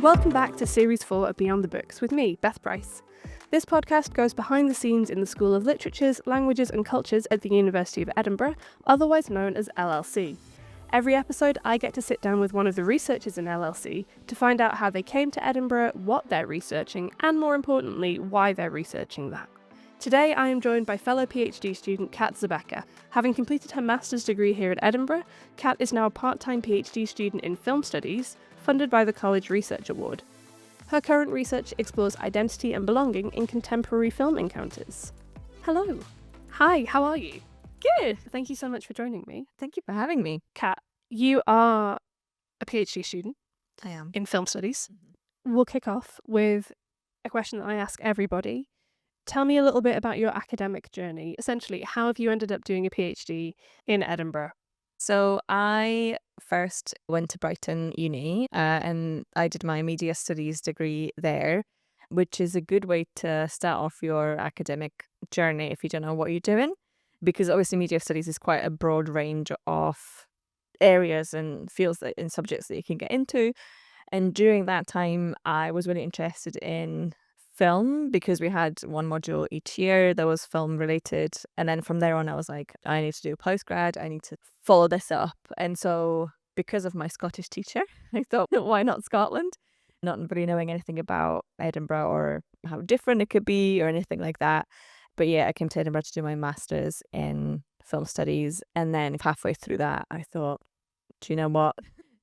Welcome back to Series 4 of Beyond the Books with me, Beth Price. This podcast goes behind the scenes in the School of Literatures, Languages and Cultures at the University of Edinburgh, otherwise known as LLC. Every episode, I get to sit down with one of the researchers in LLC to find out how they came to Edinburgh, what they're researching, and more importantly, why they're researching that. Today, I am joined by fellow PhD student Kat Zabecka. Having completed her master's degree here at Edinburgh, Kat is now a part-time PhD student in film studies, funded by the College Research Award. Her current research explores identity and belonging in contemporary film encounters. Hello. Hi, how are you? Good. Thank you so much for joining me. Thank you for having me. Kat, you are a PhD student I am. in film studies. We'll kick off with a question that I ask everybody. Tell me a little bit about your academic journey. Essentially, how have you ended up doing a PhD in Edinburgh? So I first went to Brighton Uni and I did my media studies degree there, which is a good way to start off your academic journey if you don't know what you're doing. Because obviously media studies is quite a broad range of areas and fields and subjects that you can get into. And during that time, I was really interested in film because we had one module each year that was film related. And then from there on, I was like, I need to do a postgrad. I need to follow this up. And so because of my Scottish teacher, I thought, why not Scotland? Not really knowing anything about Edinburgh or how different it could be or anything like that. But yeah, I came to Edinburgh to do my master's in film studies. And then halfway through that, I thought, do you know what?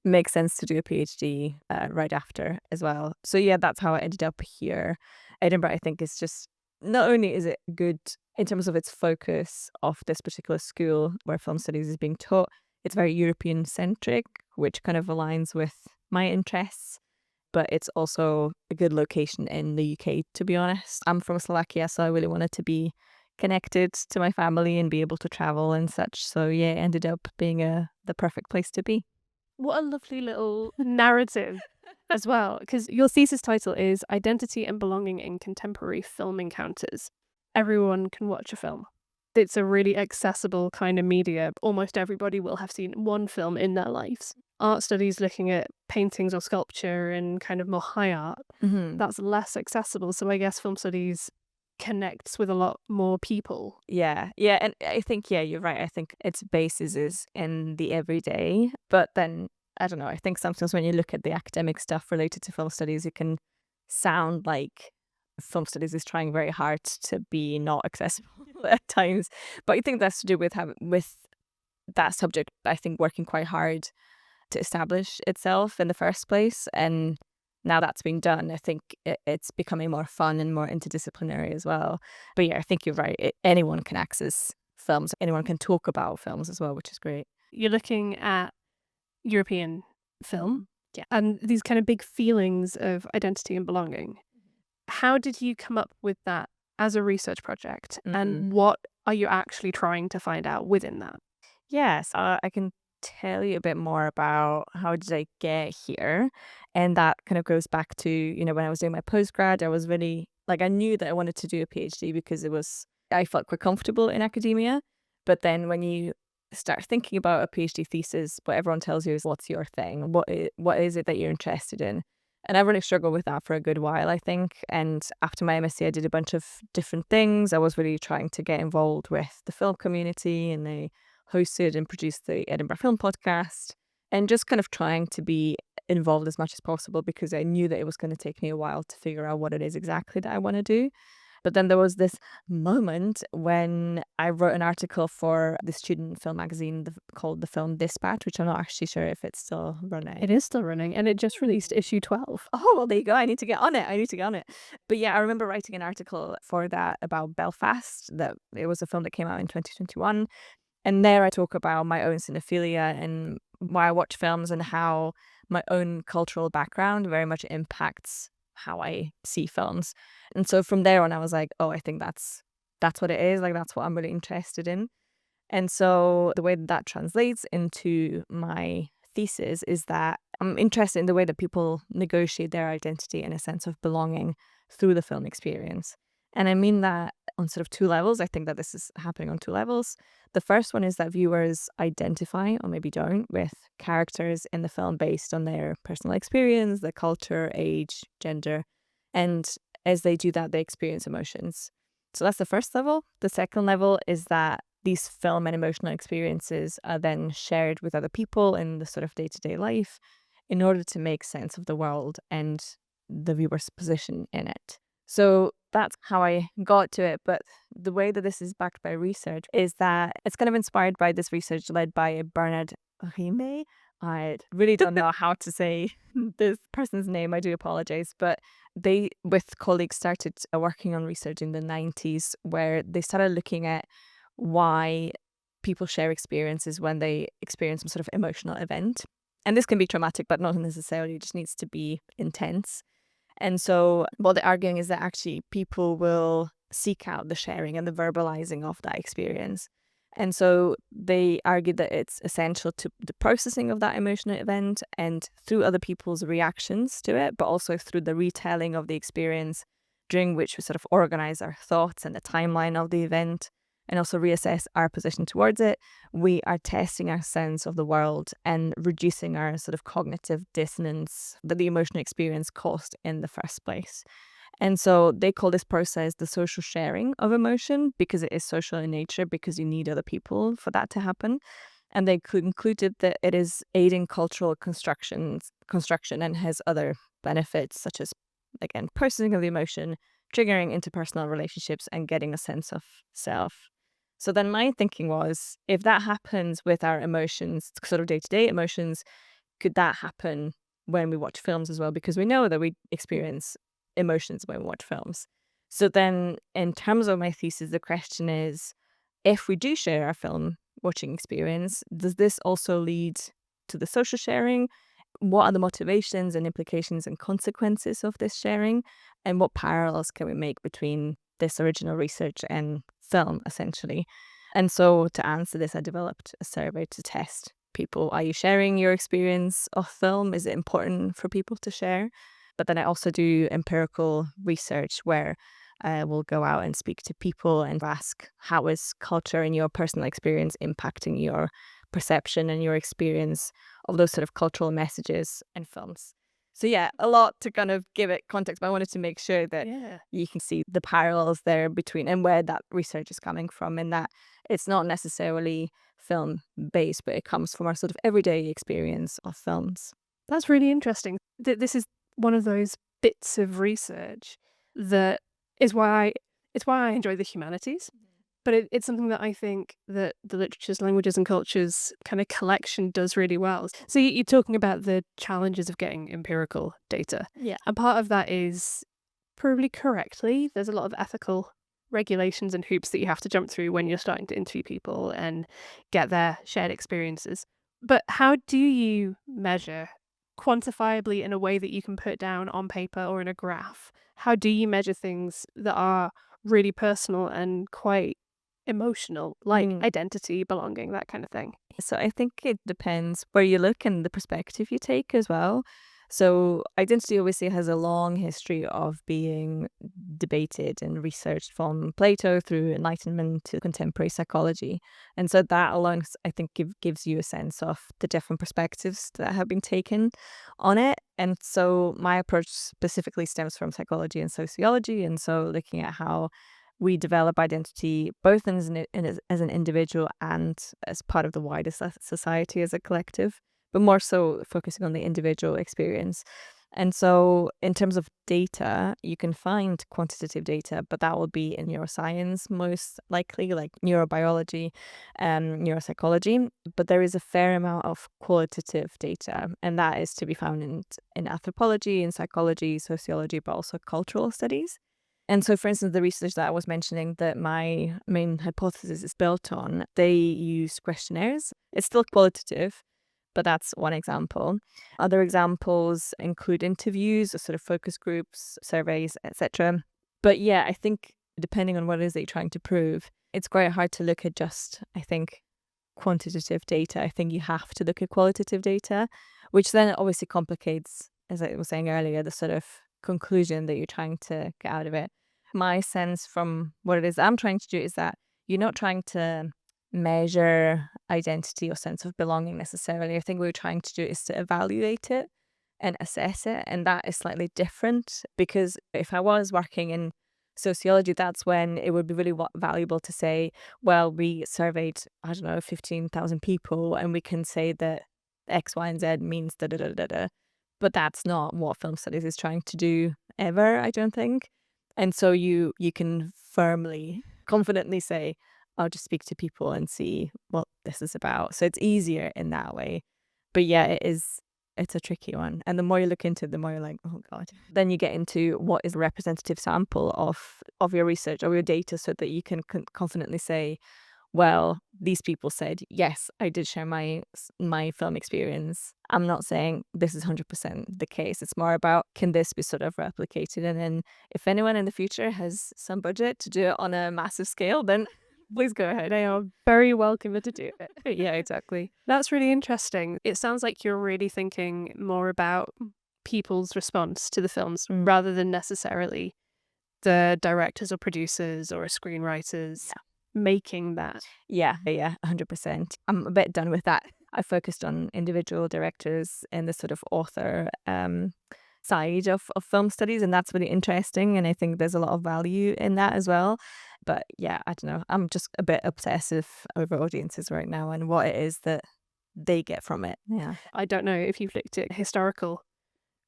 Makes sense to do a PhD right after as well. So yeah, that's how I ended up here. Edinburgh, I think, is just, not only is it good in terms of its focus of this particular school where film studies is being taught, it's very European centric, which kind of aligns with my interests. But it's also a good location in the UK, to be honest. I'm from Slovakia, so I really wanted to be connected to my family and be able to travel and such. So yeah, it ended up being the perfect place to be. What a lovely little narrative as well, because your thesis title is Identity and Belonging in Contemporary Film Encounters. Everyone can watch a film. It's a really accessible kind of media. Almost everybody will have seen one film in their lives. Art studies looking at paintings or sculpture and kind of more high art, that's less accessible. So I guess film studies connects with a lot more people. Yeah. And I think, you're right. I think its basis is in the everyday. But then, I don't know, I think sometimes when you look at the academic stuff related to film studies, it can sound like film studies is trying very hard to be not accessible at times. But I think that's to do with that subject, I think, working quite hard to establish itself in the first place. And now that's been done, I think it's becoming more fun and more interdisciplinary as well. But yeah, I think you're right. Anyone can access films. Anyone can talk about films as well, which is great. You're looking at European film, and these kind of big feelings of identity and belonging. How did you come up with that as a research project? And what are you actually trying to find out within that? Yes, I can tell you a bit more about how did I get here. And that kind of goes back to, when I was doing my postgrad, I was really, I knew that I wanted to do a PhD because I felt quite comfortable in academia. But then when you start thinking about a PhD thesis, what everyone tells you is, what's your thing? What is it that you're interested in? And I really struggled with that for a good while, I think. And after my MSc, I did a bunch of different things. I was really trying to get involved with the film community, and they hosted and produced the Edinburgh Film Podcast, and just kind of trying to be involved as much as possible because I knew that it was going to take me a while to figure out what it is exactly that I want to do. But then there was this moment when I wrote an article for the student film magazine called The Film Dispatch, which I'm not actually sure if it's still running. It is still running, and it just released issue 12. Oh, well, there you go. I need to get on it. But yeah, I remember writing an article for that about Belfast. That it was a film that came out in 2021. And there I talk about my own cinephilia and why I watch films and how my own cultural background very much impacts how I see films. And so from there on, I was like, oh, I think that's what it is. That's what I'm really interested in. And so the way that translates into my thesis is that I'm interested in the way that people negotiate their identity and a sense of belonging through the film experience. And I mean that on sort of two levels. I think that this is happening on two levels. The first one is that viewers identify, or maybe don't, with characters in the film based on their personal experience, their culture, age, gender. And as they do that, they experience emotions. So that's the first level. The second level is that these film and emotional experiences are then shared with other people in the sort of day-to-day life in order to make sense of the world and the viewer's position in it. So that's how I got to it. But the way that this is backed by research is that it's kind of inspired by this research led by Bernard Rime. I really don't know how to say this person's name. I do apologize. But they, with colleagues, started working on research in the 90s where they started looking at why people share experiences when they experience some sort of emotional event. And this can be traumatic, but not necessarily. It just needs to be intense. And so what they're arguing is that actually people will seek out the sharing and the verbalizing of that experience. And so they argue that it's essential to the processing of that emotional event and through other people's reactions to it, but also through the retelling of the experience during which we sort of organize our thoughts and the timeline of the event and also reassess our position towards it. We are testing our sense of the world and reducing our sort of cognitive dissonance that the emotional experience caused in the first place. And so they call this process the social sharing of emotion because it is social in nature, because you need other people for that to happen. And they concluded that it is aiding cultural construction and has other benefits such as, again, processing of the emotion, triggering interpersonal relationships, and getting a sense of self. So then my thinking was, if that happens with our emotions, sort of day-to-day emotions, could that happen when we watch films as well? Because we know that we experience emotions when we watch films. So then in terms of my thesis, the question is, if we do share our film watching experience, does this also lead to the social sharing? What are the motivations and implications and consequences of this sharing? And what parallels can we make between this original research and film, essentially? And so to answer this, I developed a survey to test people. Are you sharing your experience of film? Is it important for people to share? But then I also do empirical research where we'll go out and speak to people and ask, how is culture and your personal experience impacting your perception and your experience of those sort of cultural messages and films? So yeah, a lot to kind of give it context, but I wanted to make sure that you can see the parallels there between and where that research is coming from, and that it's not necessarily film based, but it comes from our sort of everyday experience of films. That's really interesting. This is one of those bits of research that is why I enjoy the humanities. But it's something that I think that the literatures, languages and cultures kind of collection does really well. So you're talking about the challenges of getting empirical data. Yeah. And part of that is probably correctly, there's a lot of ethical regulations and hoops that you have to jump through when you're starting to interview people and get their shared experiences. But how do you measure quantifiably in a way that you can put down on paper or in a graph? How do you measure things that are really personal and quite emotional, like identity, belonging, that kind of thing? So I think it depends where you look and the perspective you take as well. So identity obviously has a long history of being debated and researched from Plato through Enlightenment to contemporary psychology. And so that alone, I think, gives you a sense of the different perspectives that have been taken on it. And so my approach specifically stems from psychology and sociology. And so looking at how we develop identity both as an individual and as part of the wider society as a collective, but more so focusing on the individual experience. And so in terms of data, you can find quantitative data, but that will be in neuroscience, most likely, like neurobiology, neuropsychology. But there is a fair amount of qualitative data, and that is to be found in anthropology, in psychology, sociology, but also cultural studies. And so, for instance, the research that I was mentioning that my main hypothesis is built on, they use questionnaires. It's still qualitative, but that's one example. Other examples include interviews or sort of focus groups, surveys, etc. But yeah, I think depending on what it is that you're trying to prove, it's quite hard to look at just, I think, quantitative data. I think you have to look at qualitative data, which then obviously complicates, as I was saying earlier, the sort of conclusion that you're trying to get out of it. my sense from what it is I'm trying to do is that you're not trying to measure identity or sense of belonging necessarily. I think what we're trying to do is to evaluate it and assess it. And that is slightly different, because if I was working in sociology, that's when it would be really valuable to say, well, we surveyed, I don't know, 15,000 people, and we can say that X, Y, and Z means da da da da da. But that's not what film studies is trying to do ever, I don't think. And so you can firmly, confidently say, I'll just speak to people and see what this is about. So it's easier in that way. But yeah, it's a tricky one. And the more you look into it, the more you're like, oh God. Then you get into what is a representative sample of your research or your data, so that you can confidently say, well, these people said, yes, I did share my film experience. I'm not saying this is 100% the case. It's more about, can this be sort of replicated? And then if anyone in the future has some budget to do it on a massive scale, then please go ahead. They are very welcome to do it. Yeah, exactly. That's really interesting. It sounds like you're really thinking more about people's response to the films rather than necessarily the directors or producers or screenwriters making that. Yeah, 100%. I'm a bit done with that. I focused on individual directors and the sort of author side of film studies, and that's really interesting, and I think there's a lot of value in that as well. But yeah, I don't know, I'm just a bit obsessive over audiences right now and what it is that they get from it. Yeah. I don't know if you've looked at historical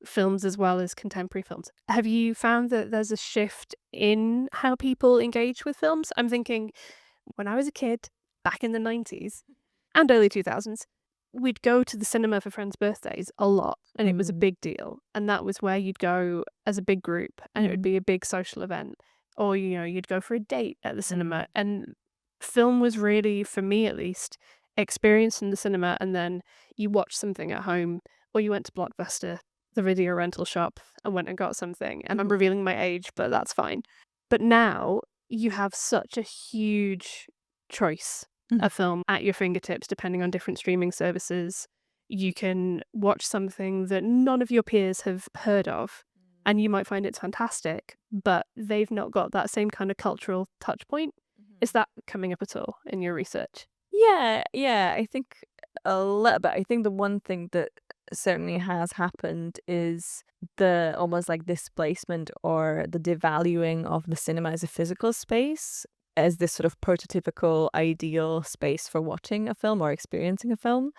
films as well as contemporary films. Have you found that there's a shift in how people engage with films? I'm thinking, when I was a kid, back in the 90s and early 2000s, we'd go to the cinema for friends' birthdays a lot, and it was a big deal. And that was where you'd go as a big group, and it would be a big social event. Or, you'd go for a date at the cinema. And film was really, for me at least, experienced in the cinema, and then you watched something at home, or you went to Blockbuster, the video rental shop, and went and got something. And I'm revealing my age, but that's fine. But now you have such a huge choice of film at your fingertips, depending on different streaming services. You can watch something that none of your peers have heard of, and you might find it's fantastic, but they've not got that same kind of cultural touch point. Is that coming up at all in your research? Yeah, I think a little bit. I think the one thing that certainly has happened is the almost like displacement or the devaluing of the cinema as a physical space, as this sort of prototypical ideal space for watching a film or experiencing a film.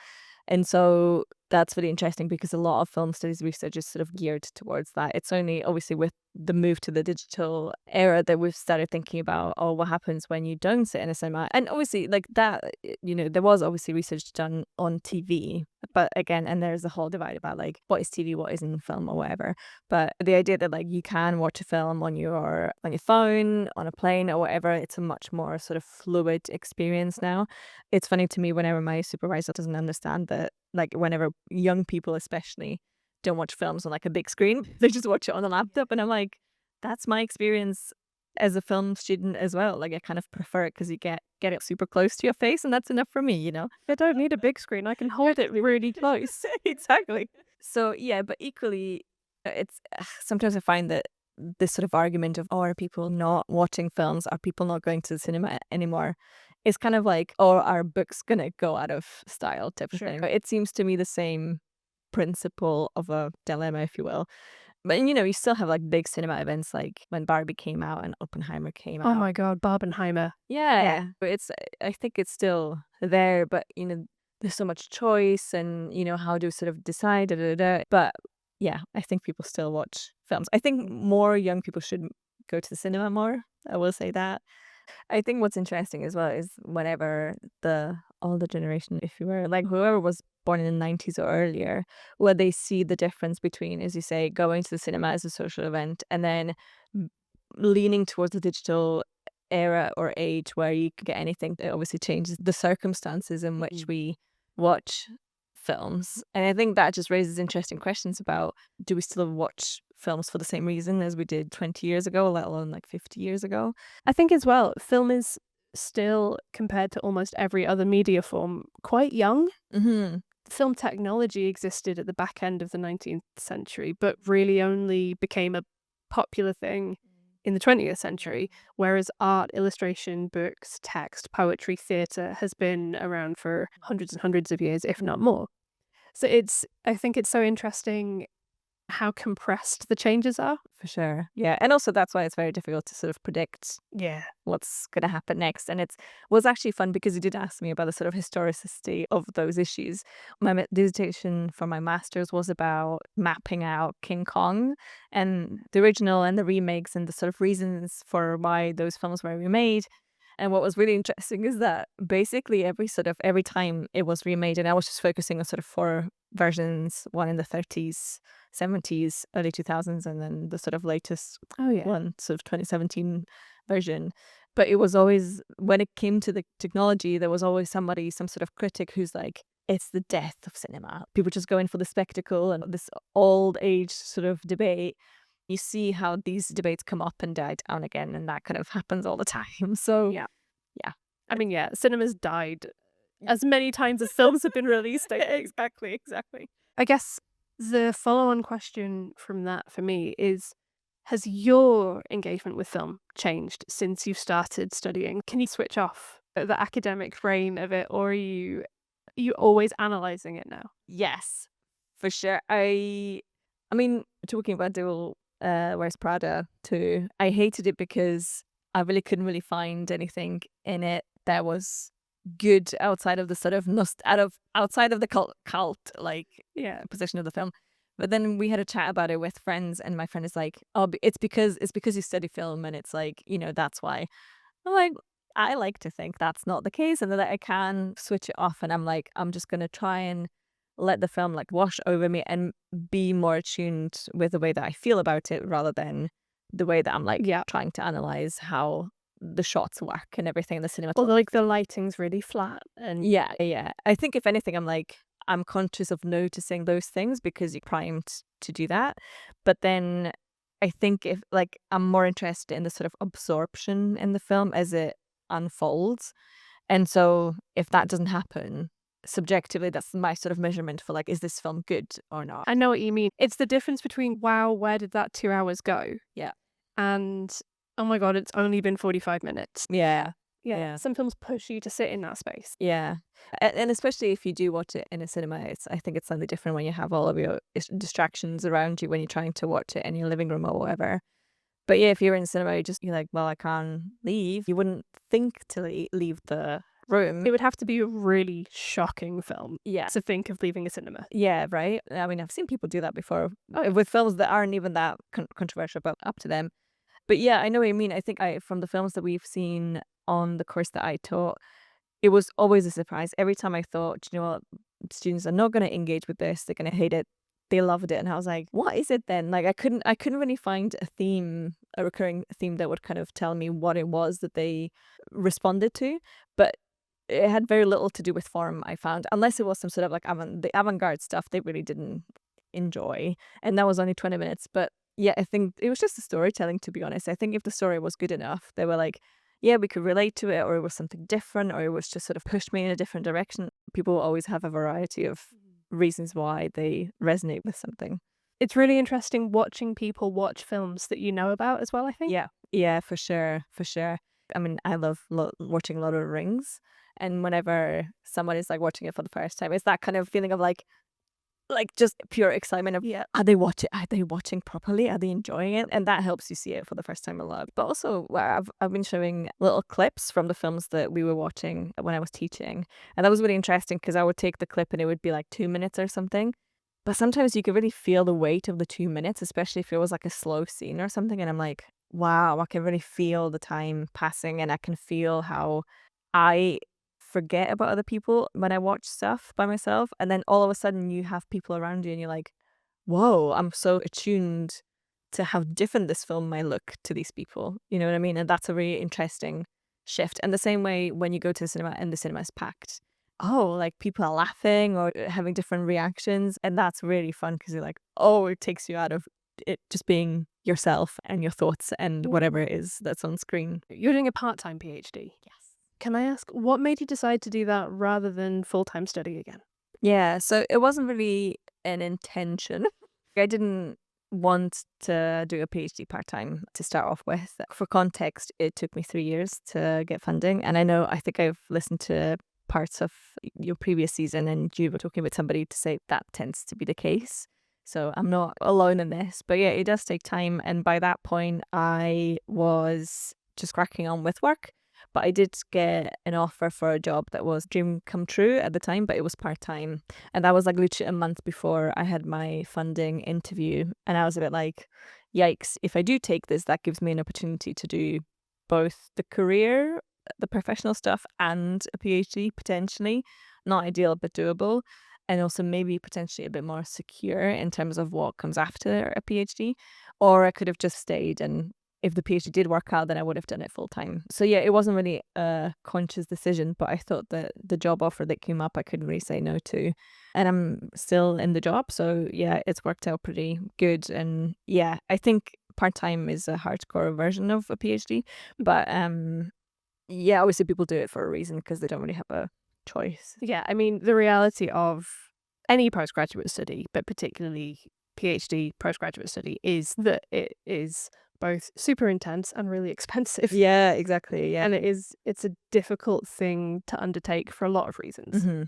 And so that's really interesting, because a lot of film studies research is sort of geared towards that. It's only obviously with the move to the digital era that we've started thinking about, oh, what happens when you don't sit in a cinema? And obviously, like that, there was obviously research done on TV, but again, and there's a whole divide about like what is TV, what isn't film or whatever. But the idea that like you can watch a film on your phone, on a plane or whatever, it's a much more sort of fluid experience now. It's funny to me whenever my supervisor doesn't understand that, like whenever young people especially don't watch films on like a big screen, they just watch it on a laptop, and I'm like, that's my experience as a film student as well. Like I kind of prefer it because you get it super close to your face, and that's enough for me. I don't need a big screen. I can hold it really close. Exactly. So yeah, but equally, it's sometimes I find that this sort of argument of, oh, are people not watching films? Are people not going to the cinema anymore? It's kind of like, or are books gonna go out of style type of thing. It seems to me the same principle of a dilemma, if you will. But you still have like big cinema events, like when Barbie came out and Oppenheimer came out. Oh my God, Barbenheimer. Yeah. But I think it's still there, but there's so much choice, and how do you sort of decide? But yeah, I think people still watch films. I think more young people should go to the cinema more. I will say that. I think what's interesting as well is whenever the older generation, if you were like whoever was born in the 90s or earlier, where they see the difference between, as you say, going to the cinema as a social event and then leaning towards the digital era or age where you could get anything, that obviously changes the circumstances in which we watch films. And I think that just raises interesting questions about, do we still watch films for the same reason as we did 20 years ago, let alone like 50 years ago? I think as well, film is still, compared to almost every other media form, quite young. Film technology existed at the back end of the 19th century, but really only became a popular thing in the 20th century, whereas art, illustration, books, text, poetry, theatre has been around for hundreds and hundreds of years, if not more. So I think it's so interesting how compressed the changes are. For sure. Yeah. And also that's why it's very difficult to sort of predict Yeah. what's going to happen next. And it was actually fun because you did ask me about the sort of historicity of those issues. My dissertation for my master's was about mapping out King Kong and the original and the remakes and the sort of reasons for why those films were remade. And what was really interesting is that basically every time it was remade, and I was just focusing on sort of four versions, one in the 30s, 70s, early 2000s, and then the sort of latest Oh, yeah. one, sort of 2017 version. But it was always, when it came to the technology, there was always some sort of critic who's like, it's the death of cinema. People just go in for the spectacle and this old age sort of debate. You see how these debates come up and die down again, and that kind of happens all the time. So, Yeah. yeah. I mean, yeah, cinema's died as many times as films have been released. Exactly. I guess the follow-on question from that for me is, has your engagement with film changed since you've started studying? Can you switch off the academic brain of it, or are you always analysing it now? Yes, for sure. I mean, talking about Devil Wears Prada too, I hated it because I really couldn't really find anything in it that was good outside of the sort of outside of the cult like Yeah. position of the film. But then we had a chat about it with friends, and my friend is like, "Oh, it's because you study film, and it's like, that's why." I'm like, I like to think that's not the case, and that I can switch it off, and I'm like, I'm just gonna try and let the film like wash over me and be more attuned with the way that I feel about it, rather than the way that I'm like Yeah. trying to analyze how the shots work and everything in the cinema. Or the lighting's really flat and Yeah. I think if anything, I'm conscious of noticing those things because you're primed to do that. But then I think if like I'm more interested in the sort of absorption in the film as it unfolds. And so if that doesn't happen, subjectively, that's my sort of measurement for like, is this film good or not? I know what you mean. It's the difference between, wow, where did that 2 hours go? Yeah. And, oh my God, it's only been 45 minutes. Yeah. Yeah. Yeah. Some films push you to sit in that space. Yeah. And especially if you do watch it in a cinema, I think it's slightly different when you have all of your distractions around you when you're trying to watch it in your living room or whatever. But yeah, if you're in cinema, you're like, well, I can't leave. You wouldn't think to leave the room. It would have to be a really shocking film Yeah. to think of leaving a cinema. Yeah, right. I mean, I've seen people do that before with films that aren't even that controversial, but up to them. But yeah, I know what you mean. I think from the films that we've seen on the course that I taught, it was always a surprise. Every time I thought, you know what, students are not going to engage with this, they're going to hate it. They loved it, and I was like, what is it then? Like, I couldn't really find a recurring theme that would kind of tell me what it was that they responded to. But it had very little to do with form, I found, unless it was some sort of like the avant-garde stuff they really didn't enjoy, and that was only 20 minutes. But yeah, I think it was just the storytelling, to be honest. I think if the story was good enough, they were like, yeah, we could relate to it, or it was something different, or it was just sort of pushed me in a different direction. People always have a variety of reasons why they resonate with something. It's really interesting watching people watch films that you know about as well, I think. Yeah, for sure. I mean, I love watching Lord of the Rings, and whenever someone is like watching it for the first time, it's that kind of feeling of like just pure excitement of, Yeah. are they watching properly? Are they enjoying it? And that helps you see it for the first time a lot. But also, I've been showing little clips from the films that we were watching when I was teaching, and that was really interesting because I would take the clip and it would be like 2 minutes or something. But sometimes you could really feel the weight of the 2 minutes, especially if it was like a slow scene or something. And I'm like, wow, I can really feel the time passing, and I can feel how I forget about other people when I watch stuff by myself. And then all of a sudden you have people around you and you're like, whoa, I'm so attuned to how different this film might look to these people. You know what I mean? And that's a really interesting shift. And the same way when you go to the cinema and the cinema is packed. Oh, like people are laughing or having different reactions. And that's really fun because you're like, oh, it takes you out of it just being yourself and your thoughts and whatever it is that's on screen. You're doing a part-time PhD. Yes. Can I ask, what made you decide to do that rather than full-time study again? Yeah, so it wasn't really an intention. I didn't want to do a PhD part-time to start off with. For context, it took me 3 years to get funding. And I think I've listened to parts of your previous season and you were talking with somebody to say that tends to be the case. So I'm not alone in this. But yeah, it does take time. And by that point, I was just cracking on with work. But I did get an offer for a job that was dream come true at the time, but it was part-time. And that was like literally a month before I had my funding interview. And I was a bit like, yikes, if I do take this, that gives me an opportunity to do both the career, the professional stuff, and a PhD potentially. Not ideal, but doable. And also maybe potentially a bit more secure in terms of what comes after a PhD. Or I could have just stayed, and if the PhD did work out, then I would have done it full time. So yeah, it wasn't really a conscious decision, but I thought that the job offer that came up, I couldn't really say no to. And I'm still in the job. So yeah, it's worked out pretty good. And yeah, I think part-time is a hardcore version of a PhD. But yeah, obviously people do it for a reason because they don't really have a choice. Yeah, I mean, the reality of any postgraduate study, but particularly PhD postgraduate study, is that it is both super intense and really expensive. Yeah, exactly. Yeah. And it's a difficult thing to undertake for a lot of reasons.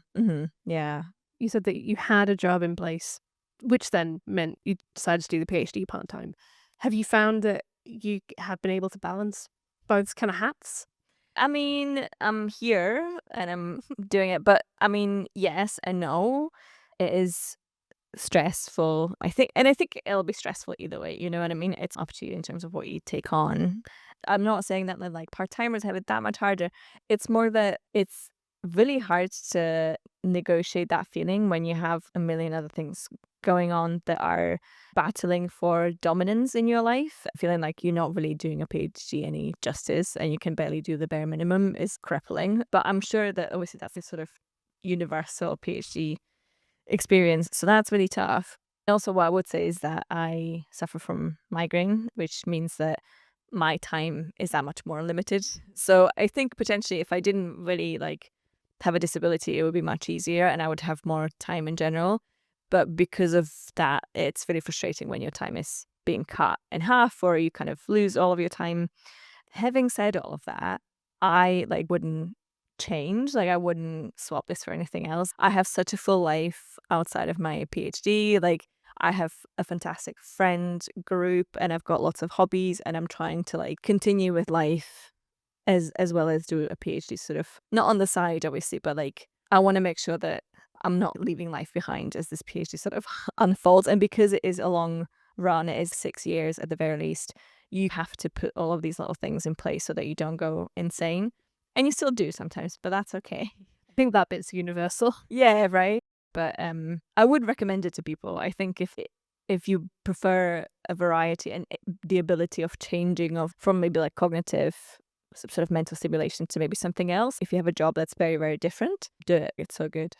Yeah. You said that you had a job in place, which then meant you decided to do the PhD part-time. Have you found that you have been able to balance both kind of hats? I mean, I'm here and I'm doing it, but I mean, yes and no. It is stressful, I think, and I think it'll be stressful either way. You know what I mean? It's up to you in terms of what you take on. I'm not saying that like part-timers have it that much harder. It's more that it's really hard to negotiate that feeling when you have a million other things going on that are battling for dominance in your life. Feeling like you're not really doing a PhD any justice and you can barely do the bare minimum is crippling. But I'm sure that obviously that's a sort of universal PhD experience. So that's really tough. Also, what I would say is that I suffer from migraine, which means that my time is that much more limited. So I think potentially if I didn't really like have a disability, it would be much easier and I would have more time in general. But because of that, it's very frustrating when your time is being cut in half or you kind of lose all of your time. Having said all of that, I like wouldn't change. Like I wouldn't swap this for anything else. I have such a full life outside of my PhD. Like I have a fantastic friend group and I've got lots of hobbies and I'm trying to like continue with life as well as do a PhD sort of not on the side obviously, but like I want to make sure that I'm not leaving life behind as this PhD sort of unfolds. And because it is a long run, it is 6 years at the very least, you have to put all of these little things in place so that you don't go insane. And you still do sometimes, but that's okay. I think that bit's universal. Yeah, right. But I would recommend it to people. I think if you prefer a variety and the ability of changing from maybe like cognitive sort of mental stimulation to maybe something else, if you have a job that's very, very different, do it. It's so good.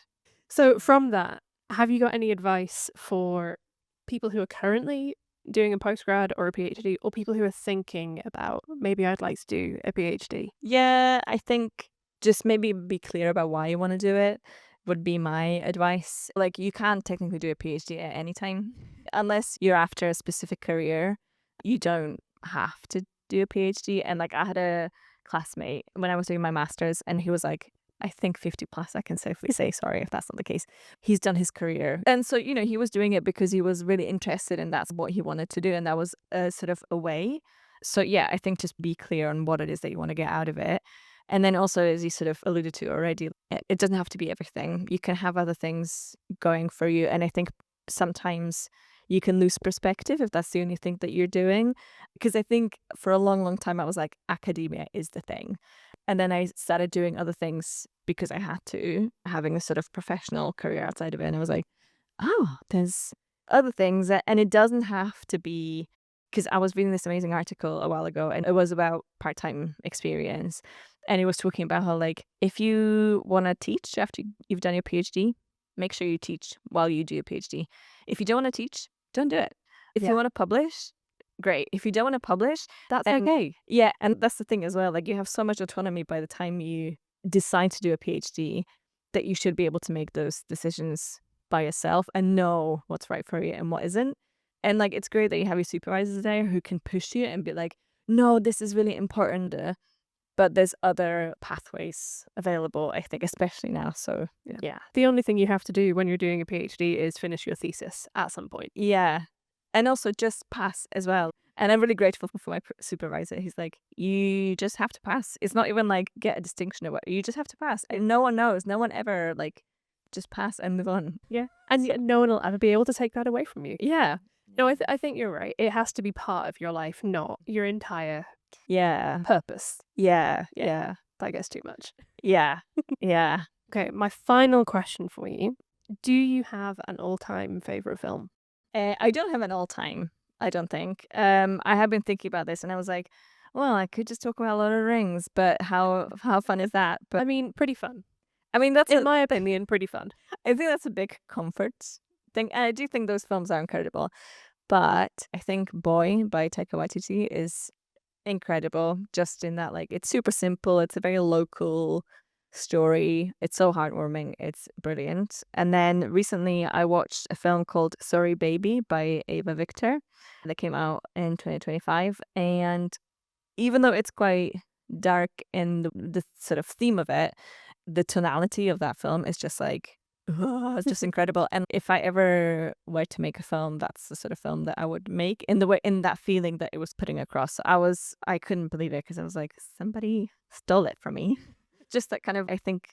So from that, have you got any advice for people who are currently doing a postgrad or a PhD, or people who are thinking about maybe I'd like to do a PhD? Yeah, I think just maybe be clear about why you want to do it would be my advice. Like you can't technically do a PhD at any time unless you're after a specific career. You don't have to do a PhD. And like I had a classmate when I was doing my master's and he was like, I think 50 plus, I can safely say, sorry if that's not the case. He's done his career. And so, you know, he was doing it because he was really interested and that's what he wanted to do. And that was a sort of a way. So yeah, I think just be clear on what it is that you want to get out of it. And then also, as you sort of alluded to already, it doesn't have to be everything. You can have other things going for you. And I think sometimes you can lose perspective if that's the only thing that you're doing. Because I think for a long, long time, I was like, academia is the thing. And then I started doing other things because I had to, having a sort of professional career outside of it. And I was like, oh, there's other things. And it doesn't have to be, because I was reading this amazing article a while ago and it was about part-time experience. And it was talking about how like, if you want to teach after you've done your PhD, make sure you teach while you do your PhD. If you don't want to teach, don't do it. If you want to publish, great. If you don't want to publish, That's then okay. yeah, and that's the thing as well. Like you have so much autonomy by the time you decide to do a PhD that you should be able to make those decisions by yourself and know what's right for you and what isn't. And like, it's great that you have your supervisors there who can push you and be like, no, this is really important. But there's other pathways available, I think, especially now. So yeah. The only thing you have to do when you're doing a PhD is finish your thesis at some point. Yeah. And also just pass as well. And I'm really grateful for my supervisor. He's like, you just have to pass. It's not even like get a distinction or what. You just have to pass. And no one knows. No one ever like just pass and move on. Yeah. And no one will ever be able to take that away from you. Yeah. No, I think you're right. It has to be part of your life, not your entire Yeah. purpose. Yeah. That gets too much. Yeah. Yeah. Okay, my final question for you. Do you have an all-time favourite film? I don't have an all-time, I don't think. I have been thinking about this and I was like, well, I could just talk about Lord of the Rings, but how fun is that? But I mean, pretty fun. I mean, that's In my opinion, pretty fun. I think that's a big comfort thing. And I do think those films are incredible. But I think Boy by Taika Waititi is incredible, just in that like it's super simple. It's a very local story. It's so heartwarming. It's brilliant. And then recently I watched a film called Sorry Baby by Ava Victor that came out in 2025. And even though it's quite dark in the sort of theme of it, the tonality of that film is just like, it's just incredible. And if I ever were to make a film, that's the sort of film that I would make in that feeling that it was putting across. I couldn't believe it because I was like, somebody stole it from me. Just that kind of, I think,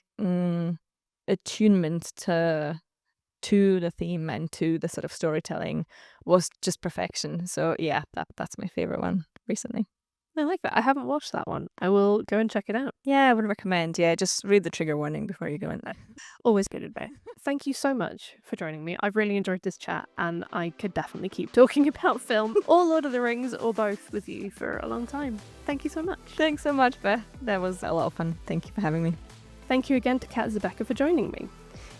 attunement to the theme and to the sort of storytelling was just perfection. So yeah, that's my favorite one recently. I like that. I haven't watched that one. I will go and check it out. Yeah, I would recommend. Yeah, just read the trigger warning before you go in there. Always good advice. Thank you so much for joining me. I've really enjoyed this chat and I could definitely keep talking about film or Lord of the Rings or both with you for a long time. Thank you so much. Thanks so much, Beth. That was a lot of fun. Thank you for having me. Thank you again to Kat Zabecka for joining me.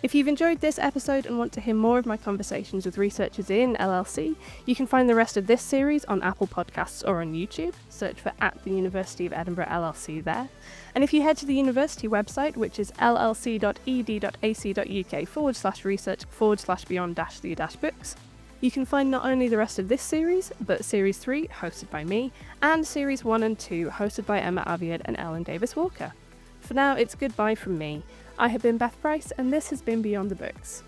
If you've enjoyed this episode and want to hear more of my conversations with researchers in LLC, you can find the rest of this series on Apple Podcasts or on YouTube. Search for @the University of Edinburgh LLC there. And if you head to the university website, which is llc.ed.ac.uk/research/beyond-the-books, you can find not only the rest of this series, but Series 3, hosted by me, and Series 1 and 2, hosted by Emma Aviad and Ellen Davis-Walker. For now, it's goodbye from me. I have been Beth Price, and this has been Beyond the Books.